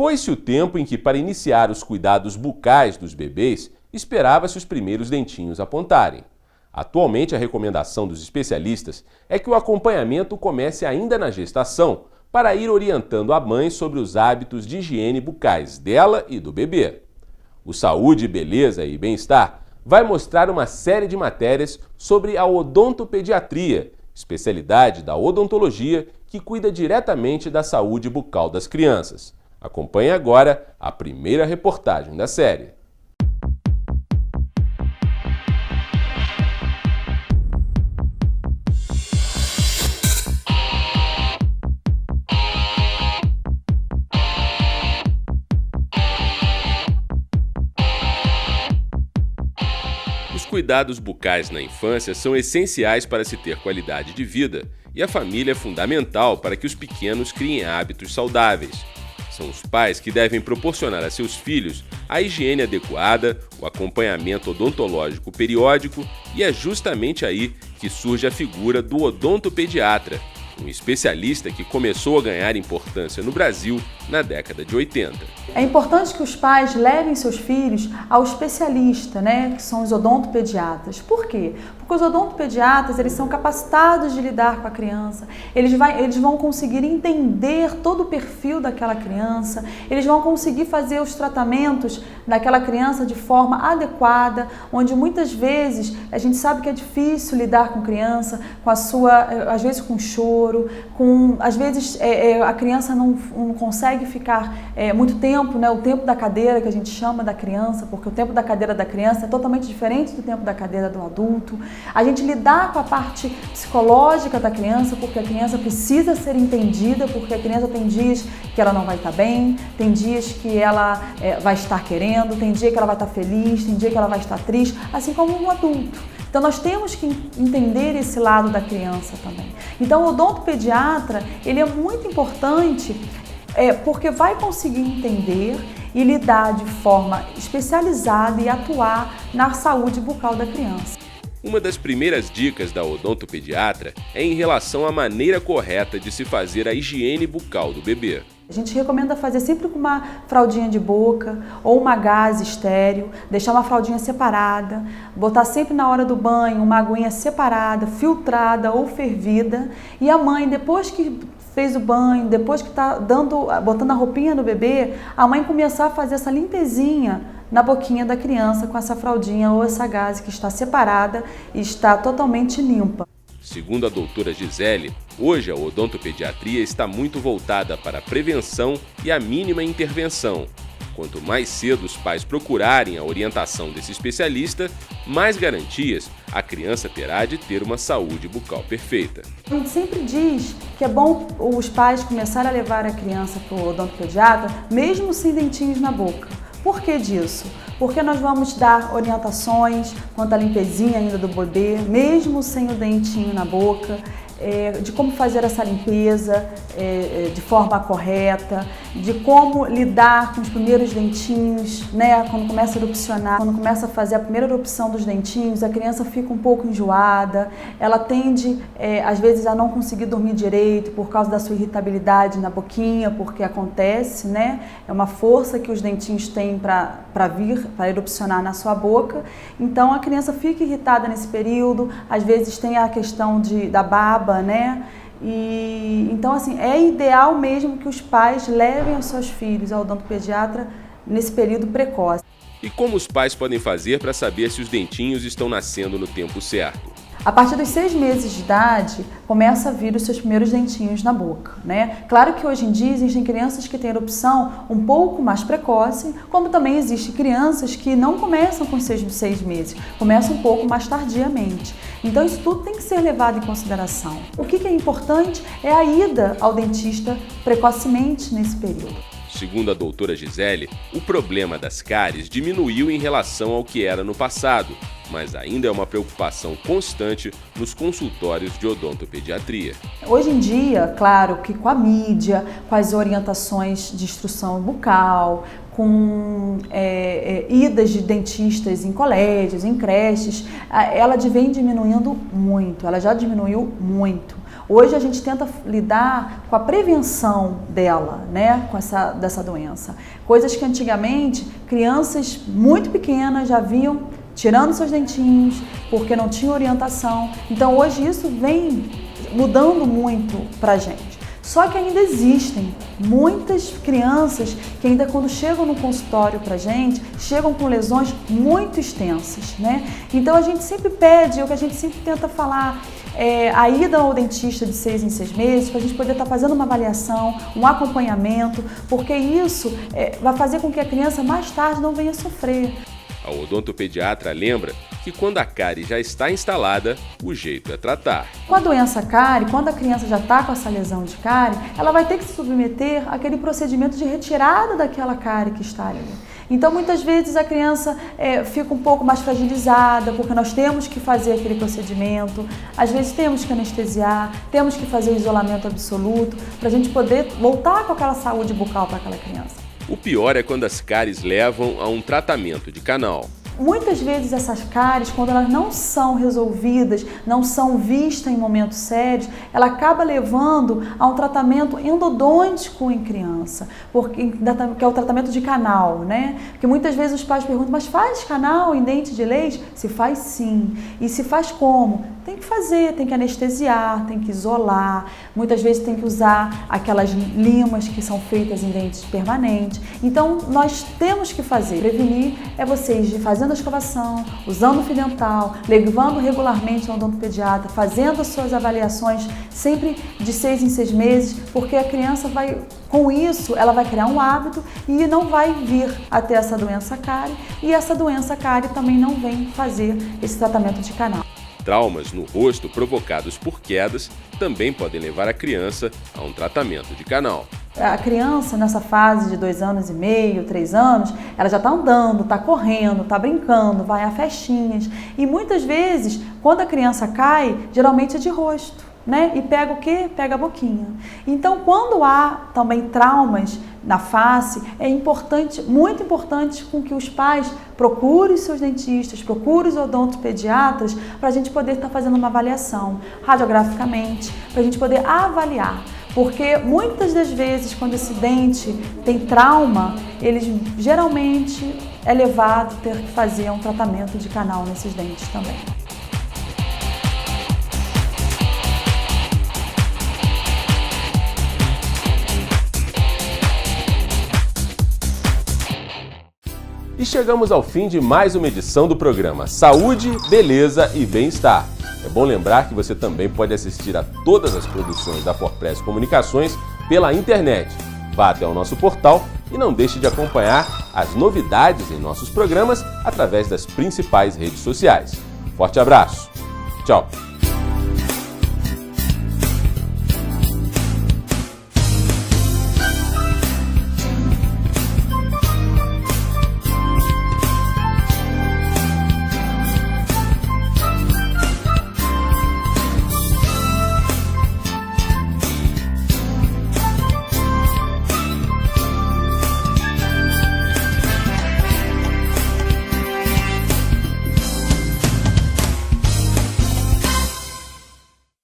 Foi-se o tempo em que, para iniciar os cuidados bucais dos bebês, esperava-se os primeiros dentinhos apontarem. Atualmente, a recomendação dos especialistas é que o acompanhamento comece ainda na gestação, para ir orientando a mãe sobre os hábitos de higiene bucais dela e do bebê. O Saúde, Beleza e Bem-Estar vai mostrar uma série de matérias sobre a odontopediatria, especialidade da odontologia que cuida diretamente da saúde bucal das crianças. Acompanhe agora a primeira reportagem da série. Os cuidados bucais na infância são essenciais para se ter qualidade de vida e a família é fundamental para que os pequenos criem hábitos saudáveis. São os pais que devem proporcionar a seus filhos a higiene adequada, o acompanhamento odontológico periódico e é justamente aí que surge a figura do odontopediatra, um especialista que começou a ganhar importância no Brasil na década de 80. É importante que os pais levem seus filhos ao especialista, que são os odontopediatras. Por quê? Porque os odontopediatras, eles são capacitados de lidar com a criança, eles vão conseguir entender todo o perfil daquela criança, eles vão conseguir fazer os tratamentos daquela criança de forma adequada, onde muitas vezes a gente sabe que é difícil lidar com criança, com a sua, às vezes com choro, às vezes a criança não consegue ficar muito tempo, o tempo da cadeira que a gente chama da criança, porque o tempo da cadeira da criança é totalmente diferente do tempo da cadeira do adulto. A gente lidar com a parte psicológica da criança, porque a criança precisa ser entendida, porque a criança tem dias que ela não vai estar bem, tem dias que ela vai estar querendo, tem dia que ela vai estar feliz, tem dia que ela vai estar triste, assim como um adulto. Então nós temos que entender esse lado da criança também. Então o odontopediatra, ele é muito importante porque vai conseguir entender e lidar de forma especializada e atuar na saúde bucal da criança. Uma das primeiras dicas da odontopediatra é em relação à maneira correta de se fazer a higiene bucal do bebê. A gente recomenda fazer sempre com uma fraldinha de boca ou uma gaze estéril, deixar uma fraldinha separada, botar sempre na hora do banho uma aguinha separada, filtrada ou fervida, e a mãe, depois que fez o banho, depois que está botando a roupinha no bebê, a mãe começar a fazer essa limpezinha na boquinha da criança com essa fraldinha ou essa gaze que está separada e está totalmente limpa. Segundo a doutora Gisele, hoje a odontopediatria está muito voltada para a prevenção e a mínima intervenção. Quanto mais cedo os pais procurarem a orientação desse especialista, mais garantias a criança terá de ter uma saúde bucal perfeita. A gente sempre diz que é bom os pais começarem a levar a criança para o odontopediatra, mesmo sem dentinhos na boca. Por que disso? Porque nós vamos dar orientações quanto à limpezinha ainda do bebê, mesmo sem o dentinho na boca, de como fazer essa limpeza de forma correta, de como lidar com os primeiros dentinhos, quando começa a erupcionar, quando começa a fazer a primeira erupção dos dentinhos, a criança fica um pouco enjoada, ela tende às vezes a não conseguir dormir direito por causa da sua irritabilidade na boquinha, porque acontece, é uma força que os dentinhos têm para erupcionar na sua boca, então a criança fica irritada nesse período, às vezes tem a questão da baba, E então assim, é ideal mesmo que os pais levem os seus filhos ao odontopediatra nesse período precoce. E como os pais podem fazer para saber se os dentinhos estão nascendo no tempo certo? A partir dos 6 meses de idade, começa a vir os seus primeiros dentinhos na boca, Claro que hoje em dia existem crianças que têm erupção um pouco mais precoce, como também existem crianças que não começam com 6 meses, começam um pouco mais tardiamente. Então isso tudo tem que ser levado em consideração. O que é importante é a ida ao dentista precocemente nesse período. Segundo a doutora Gisele, o problema das cáries diminuiu em relação ao que era no passado, mas ainda é uma preocupação constante nos consultórios de odontopediatria. Hoje em dia, claro que com a mídia, com as orientações de instrução bucal, com idas de dentistas em colégios, em creches, ela vem diminuindo muito, ela já diminuiu muito. Hoje a gente tenta lidar com a prevenção dela, né, dessa doença. Coisas que antigamente crianças muito pequenas já vinham tirando seus dentinhos porque não tinha orientação. Então hoje isso vem mudando muito pra gente. Só que ainda existem muitas crianças que ainda quando chegam no consultório pra gente, chegam com lesões muito extensas, né? Então a gente sempre pede, o que a gente sempre tenta falar, a ida ao dentista de 6 em 6 meses, para a gente poder estar fazendo uma avaliação, um acompanhamento, porque isso vai fazer com que a criança mais tarde não venha sofrer. A odontopediatra lembra que quando a cárie já está instalada, o jeito é tratar. Com a doença cárie, quando a criança já está com essa lesão de cárie, ela vai ter que se submeter àquele procedimento de retirada daquela cárie que está ali. Então, muitas vezes a criança fica um pouco mais fragilizada, porque nós temos que fazer aquele procedimento, às vezes temos que anestesiar, temos que fazer o isolamento absoluto, para a gente poder voltar com aquela saúde bucal para aquela criança. O pior é quando as cáries levam a um tratamento de canal. Muitas vezes essas cáries, quando elas não são resolvidas, não são vistas em momentos sérios, ela acaba levando a um tratamento endodôntico em criança, que é o tratamento de canal, né? Porque muitas vezes os pais perguntam, mas faz canal em dente de leite? Se faz sim. E se faz como? Tem que fazer, tem que anestesiar, tem que isolar, muitas vezes tem que usar aquelas limas que são feitas em dentes permanentes. Então, nós temos que fazer. Prevenir é vocês fazendo a escovação, usando o fio dental, levando regularmente ao odontopediatra, fazendo as suas avaliações sempre de 6 em 6 meses, porque a criança vai, com isso, ela vai criar um hábito e não vai vir a ter essa doença cárie, e essa doença cárie também não vem fazer esse tratamento de canal. Traumas no rosto provocados por quedas também podem levar a criança a um tratamento de canal. A criança, nessa fase de 2 anos e meio, 3 anos, ela já está andando, está correndo, está brincando, vai a festinhas. E muitas vezes, quando a criança cai, geralmente é de rosto, né? E pega o quê? Pega a boquinha. Então, quando há também traumas na face, é importante, muito importante, com que os pais procurem os seus dentistas, procurem os odontopediatras, para a gente poder estar fazendo uma avaliação radiograficamente, para a gente poder avaliar. Porque muitas das vezes, quando esse dente tem trauma, eles geralmente é levado a ter que fazer um tratamento de canal nesses dentes também. E chegamos ao fim de mais uma edição do programa Saúde, Beleza e Bem-Estar. É bom lembrar que você também pode assistir a todas as produções da Forpress Comunicações pela internet. Vá até o nosso portal e não deixe de acompanhar as novidades em nossos programas através das principais redes sociais. Forte abraço! Tchau!